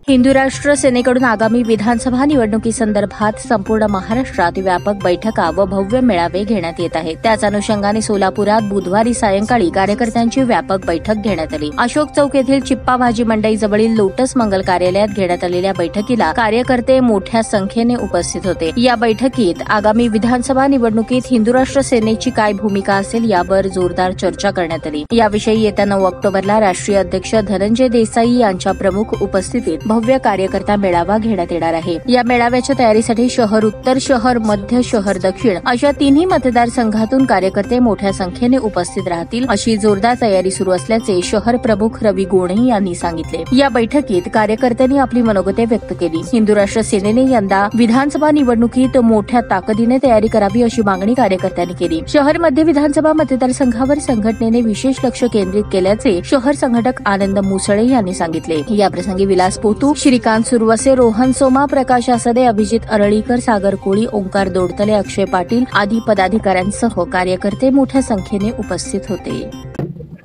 हिंदू राष्ट्र सेनेकडून आगामी विधानसभा निवडणुकीसंदर्भात संपूर्ण महाराष्ट्रात व्यापक बैठका व भव्य मेळावे घेण्यात येत आहेत। त्याच अनुषंगाने सोलापुरात बुधवारी सायंकाळी कार्यकर्त्यांची व्यापक बैठक घेण्यात आली। अशोक चौक येथील चिप्पा भाजी मंडई जवळील लोटस मंगल कार्यालयात घेण्यात आलेल्या बैठकीला कार्यकर्ते मोठ्या संख्येने उपस्थित होते। या बैठकीत आगामी विधानसभा निवडणुकीत हिंदू राष्ट्र सेनेची काय भूमिका असेल यावर जोरदार चर्चा करण्यात आली। याविषयी येत्या 9 ऑक्टोबरला राष्ट्रीय अध्यक्ष धनंजय देसाई यांच्या प्रमुख उपस्थितीत भव्य कार्यकर्ता मेळावा घेण्यात येणार आहे। या मेळाव्याच्या तयारीसाठी शहर उत्तर, शहर मध्य, शहर दक्षिण अशा तिन्ही मतदारसंघातून कार्यकर्ते मोठ्या संख्येने उपस्थित राहतील अशी जोरदार तयारी सुरू असल्याचे शहर प्रमुख रवी गोणे यांनी सांगितले। या बैठकीत कार्यकर्त्यांनी आपली मनोगते व्यक्त केली। हिंदू राष्ट्र सेनेने यंदा विधानसभा निवडणुकीत मोठ्या ताकदीने तयारी करावी अशी मागणी कार्यकर्त्यांनी केली। शहर मध्य विधानसभा मतदारसंघावर संघटनेने विशेष लक्ष केंद्रित केल्याचे शहर संघटक आनंद मुसळे यांनी सांगितले। याप्रसंगी विलास पोतू, श्रीकांत सुरवसे, रोहन सोमा, प्रकाश आसदे, अभिजित अरळीकर, सागर कोळी, ओंकार दोडतले, अक्षय पाटील आदी पदाधिकाऱ्यांसह कार्यकर्ते मोठ्या संख्येने उपस्थित होते।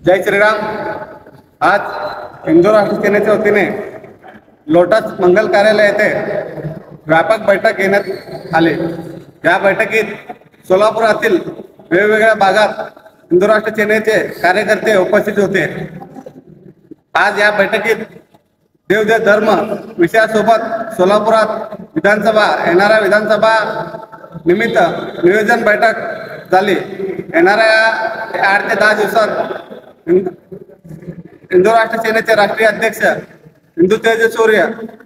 जय श्रीराम। आज हिंदू राष्ट्र सेनेच्या वतीने लोटस मंगल कार्यालय येथे व्यापक बैठक घेण्यात आली। या बैठकीत सोलापुरातील वेगवेगळ्या भागात हिंदू राष्ट्र सेनेचे कार्यकर्ते उपस्थित होते। आज या बैठकीत देव धर्म विषयासोबत सोलापुरात येणाऱ्या विधानसभा निमित्त नियोजन बैठक झाली। येणाऱ्या 8 ते 10 दिवसात हिंदू राष्ट्र सेनेचे राष्ट्रीय अध्यक्ष हिंदू तेजसूर्य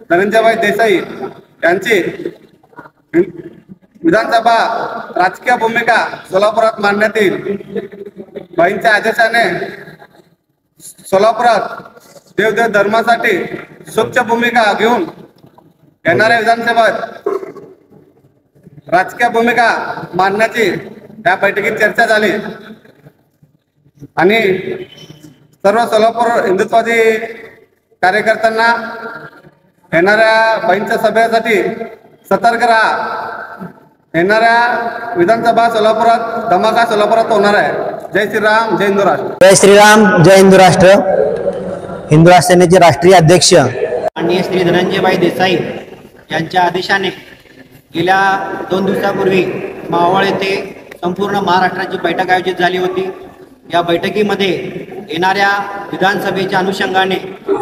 धनंजय देसाई यांची विधानसभा राजकीय भूमिका सोलापुरात मांडण्यात येईल। बाईंच्या आदेशाने सोलापुरात देव धर्मासाठी स्वच्छ भूमिका घेऊन येणाऱ्या विधानसभेत राजकीय भूमिका मांडण्याची या बैठकीत चर्चा झाली आणि सर्व सोलापूर हिंदुत्वादी कार्यकर्त्यांना येणाऱ्या बाईंच्या सभेसाठी सतर्क राहा। येणाऱ्या विधानसभा सोलापुरात धमाका सोलापुरात होणार आहे। जय श्रीराम, जय हिंदू राष्ट्र। जय श्रीराम, जय हिंदू राष्ट्र। हिंदू राष्ट्र सेनेचे राष्ट्रीय अध्यक्ष माननीय श्री धनंजयभाई देसाई यांच्या आदेशाने गेल्या 2 दिवसापूर्वी मावळ येथे संपूर्ण महाराष्ट्राची बैठक आयोजित झाली होती। या बैठकीमध्ये येणाऱ्या विधानसभेच्या अनुषंगाने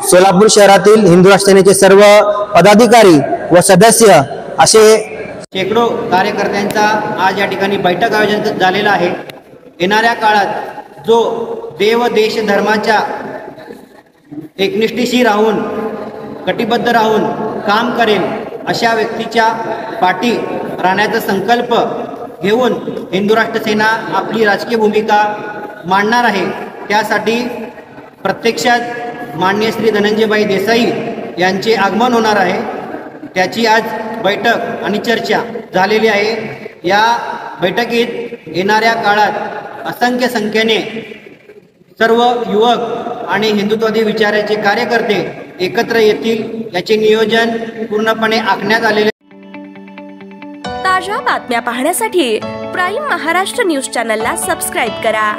सोलापूर शहरातील हिंदू राष्ट्र सेनेचे सर्व पदाधिकारी व सदस्य असे शेकडो कार्यकर्त्यांचा आज या ठिकाणी बैठक आयोजित झालेला आहे। येणाऱ्या काळात जो देव देश धर्माच्या एकनिष्ठेशी राहून कटिबद्ध राहून काम करेल अशा व्यक्तीच्या पाठी राहण्याचा संकल्प घेऊन हिंदू राष्ट्र सेना आपली राजकीय भूमिका मांडणार आहे। त्यासाठी प्रत्यक्षात माननीय श्री धनंजयभाई देसाई यांचे आगमन होणार आहे। त्याची आज बैठक आणि चर्चा झालेली आहे। या बैठकीत येणाऱ्या काळात असंख्य संख्येने सर्व युवक आणि हिंदुत्ववादी विचाराचे कार्यकर्ते एकत्र येतील याचे नियोजन पूर्णपणे आखण्यात आलेले। ताज्या बातम्या पाहण्यासाठी प्राईम महाराष्ट्र न्यूज चॅनलला सबस्क्राईब करा।